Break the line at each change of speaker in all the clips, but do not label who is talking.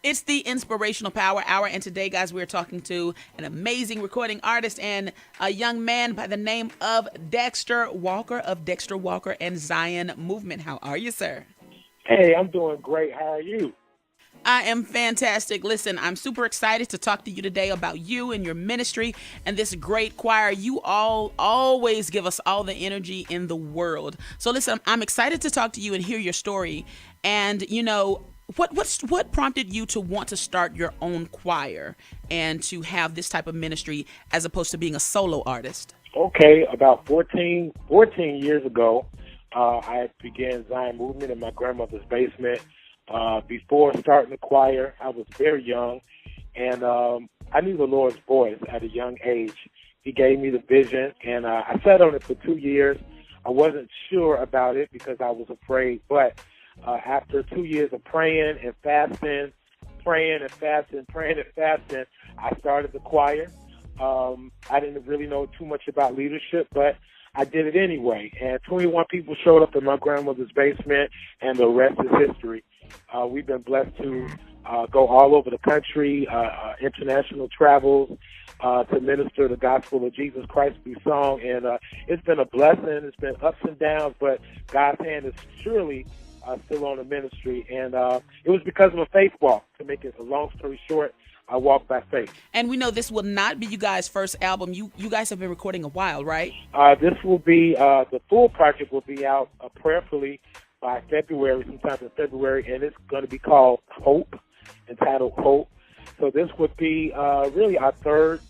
It's the Inspirational Power Hour, and today, guys, we're talking to an amazing recording artist and a young man by the name of Dexter Walker of Dexter Walker and Zion Movement. How are you, sir?
Hey, I'm doing great. How are you?
I am fantastic. Listen, I'm super excited to talk to you today about you and your ministry and this great choir. You all always give us all the energy in the world. So listen, I'm excited to talk to you and hear your story. And what prompted you to want to start your own choir and to have this type of ministry as opposed to being a solo artist?
Okay, about 14 years ago, I began Zion Movement in my grandmother's basement. Before starting the choir, I was very young, and I knew the Lord's voice at a young age. He gave me the vision, and I sat on it for 2 years. I wasn't sure about it because I was afraid, but after 2 years of praying and fasting, I started the choir. I didn't really know too much about leadership, but I did it anyway. And 21 people showed up in my grandmother's basement, and the rest is history. We've been blessed to go all over the country, international travels, to minister the gospel of Jesus Christ through song. And it's been a blessing. It's been ups and downs, but God's hand is surely still on the ministry. And it was because of a faith walk. To make it a long story short, I walk by faith.
And we know this will not be you guys' first album. You guys have been recording a while, right?
This will be, the full project will be out prayerfully by February, sometime in February, and it's going to be called Hope, entitled Hope. So this would be really our third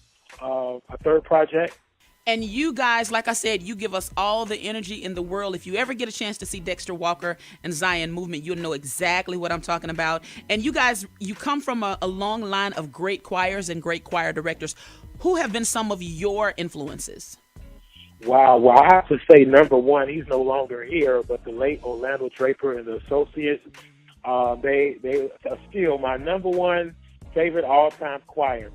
project.
And you guys, like I said, you give us all the energy in the world. If you ever get a chance to see Dexter Walker and Zion Movement, you'll know exactly what I'm talking about. And you guys, you come from a long line of great choirs and great choir directors. Who have been some of your influences?
Wow. Well, I have to say, number one, he's no longer here, but the late Orlando Draper and the Associates, they are still my number one favorite all-time choir.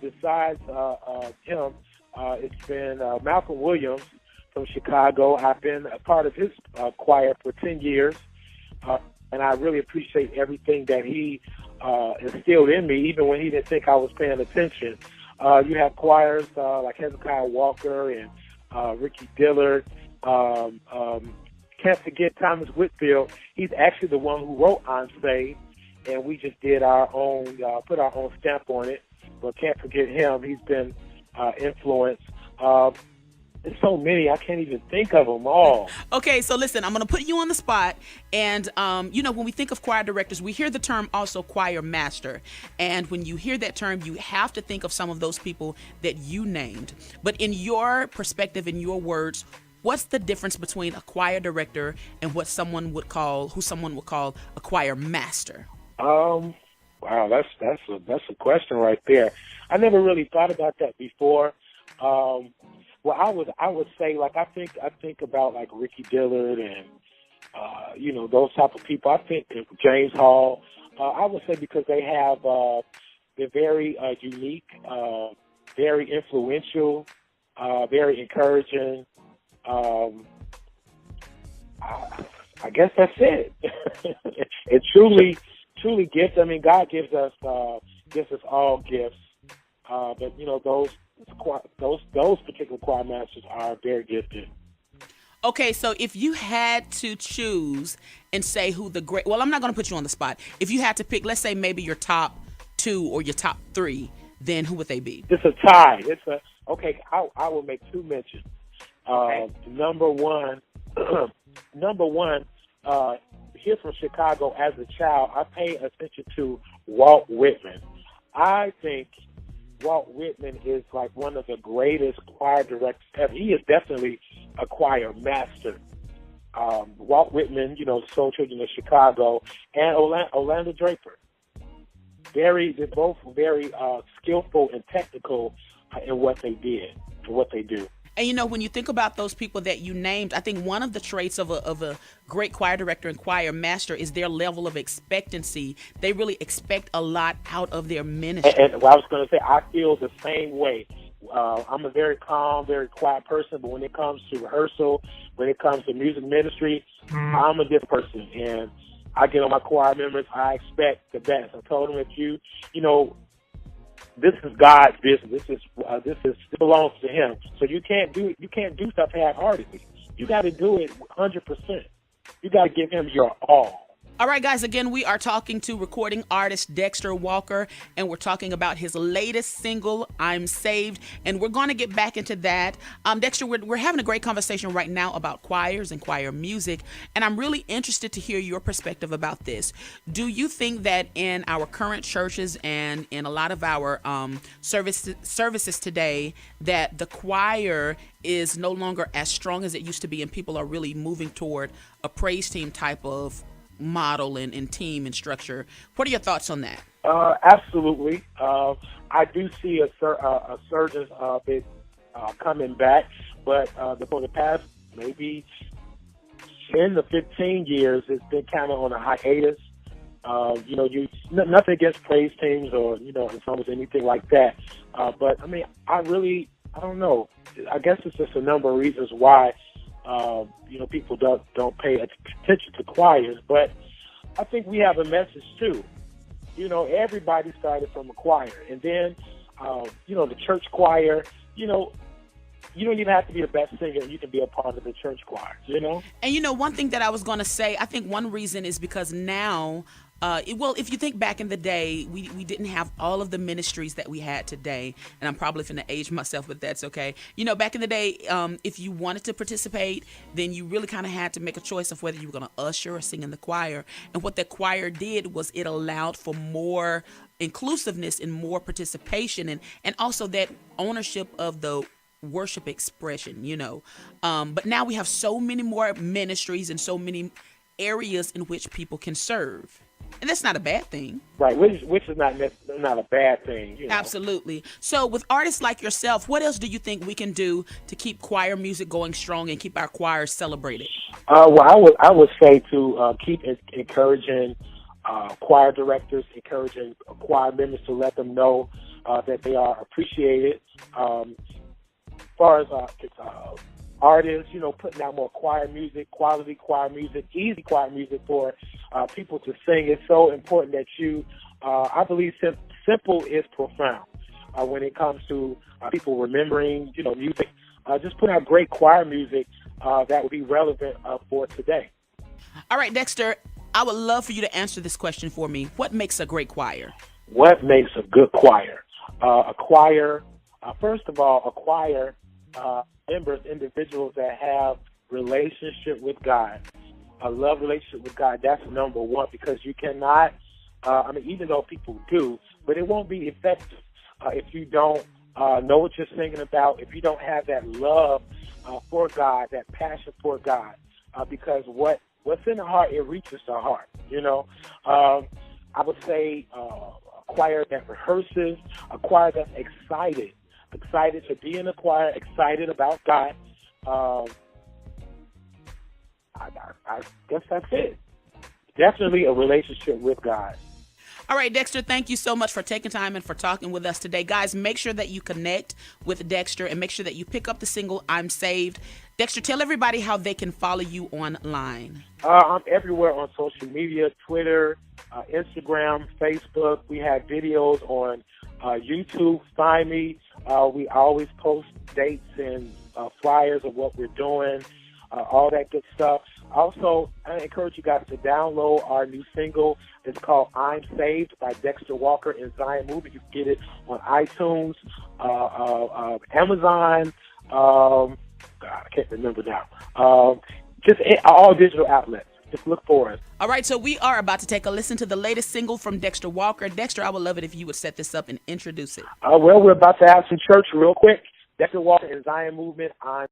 Besides him, it's been Malcolm Williams from Chicago. I've been a part of his choir for 10 years, and I really appreciate everything that he instilled in me, even when he didn't think I was paying attention. You have choirs like Hezekiah Walker and Ricky Dillard. Can't forget Thomas Whitfield. He's actually the one who wrote On Save, and we just did our own, put our own stamp on it. But can't forget him. He's been influenced. There's so many, I can't even think of them all.
Okay, so listen, I'm going to put you on the spot. And, when we think of choir directors, we hear the term also choir master. And when you hear that term, you have to think of some of those people that you named. But in your perspective, in your words, what's the difference between a choir director and who someone would call a choir master?
Wow, that's a question right there. I never really thought about that before. Well, I would say, like, I think about like Ricky Dillard and those type of people. I think James Hall. I would say because they're very unique, very influential, very encouraging. I guess that's it. It truly gifts. I mean, God gives us all gifts, but those particular choir masters are very gifted.
Okay, so if you had to choose and say who well, I'm not going to put you on the spot. If you had to pick, let's say maybe your top two or your top three, then who would they be?
It's a tie. I will make two mentions. Okay. Number one, here from Chicago as a child, I pay attention to Walt Whitman. I think Walt Whitman is like one of the greatest choir directors ever. He is definitely a choir master. Walt Whitman, Soul Children of Chicago, and Orlando Draper. They're both very skillful and technical in what they did, and what they do.
And when you think about those people that you named, I think one of the traits of a great choir director and choir master is their level of expectancy. They really expect a lot out of their ministry.
And I was going to say, I feel the same way. I'm a very calm, very quiet person, but when it comes to rehearsal, when it comes to music ministry, I'm a different person. And I get on my choir members. I expect the best. I told them, if you know, this is God's business. This belongs to Him. So you can't do stuff half-heartedly. You got to do it 100%. You got to give Him your all.
All right, guys, again, we are talking to recording artist Dexter Walker, and we're talking about his latest single, I'm Saved, and we're going to get back into that. Dexter, we're having a great conversation right now about choirs and choir music, and I'm really interested to hear your perspective about this. Do you think that in our current churches and in a lot of our services today, that the choir is no longer as strong as it used to be, and people are really moving toward a praise team type of model and team and structure? What are your thoughts on that?
Absolutely. I do see a surge of it coming back, but for the past maybe 10 to 15 years, it's been kind of on a hiatus. Nothing against praise teams or, in some ways anything like that. But, I mean, I don't know. I guess it's just a number of reasons why people don't pay attention to choirs, but I think we have a message too. Everybody started from a choir, and then the church choir. You don't even have to be the best singer; you can be a part of the church choir.
And one thing that I was going to say, I think one reason is because now. If you think back in the day, we didn't have all of the ministries that we had today, and I'm probably finna age myself, but that's okay. Back in the day, if you wanted to participate, then you really kind of had to make a choice of whether you were going to usher or sing in the choir. And what that choir did was it allowed for more inclusiveness and more participation, and also that ownership of the worship expression, But now we have so many more ministries and so many areas in which people can serve. And that's not a bad thing.
Right, which is not a bad thing.
Absolutely. So with artists like yourself, what else do you think we can do to keep choir music going strong and keep our choirs celebrated?
Well, I would say to keep encouraging choir directors, encouraging choir members to let them know that they are appreciated. As far as artists, putting out more choir music, quality choir music, easy choir music for people to sing. It's so important that I believe simple is profound when it comes to people remembering, music. Just put out great choir music that would be relevant for today.
All right, Dexter, I would love for you to answer this question for me. What makes a great choir?
What makes a good choir? A choir, first of all, a choir members, individuals that have relationship with God, a love relationship with God. That's number one, because you cannot, even though people do, but it won't be effective if you don't know what you're singing about, if you don't have that love for God, that passion for God, because what's in the heart, it reaches the heart, I would say a choir that rehearses, a choir that's excited to be in the choir, excited about God. I guess that's it. Definitely a relationship with God.
All right, Dexter, thank you so much for taking time and for talking with us today. Guys, make sure that you connect with Dexter and make sure that you pick up the single, I'm Saved. Dexter, tell everybody how they can follow you online.
I'm everywhere on social media, Twitter, Instagram, Facebook. We have videos on YouTube. Find me. We always post dates and flyers of what we're doing, all that good stuff. Also, I encourage you guys to download our new single. It's called I'm Saved by Dexter Walker and Zion Movement. You can get it on iTunes, Amazon, I can't remember now. Just all digital outlets. Just look for us.
All right, so we are about to take a listen to the latest single from Dexter Walker. Dexter, I would love it if you would set this up and introduce it.
Well, we're about to have some church real quick. Dexter Walker and Zion Movement. I'm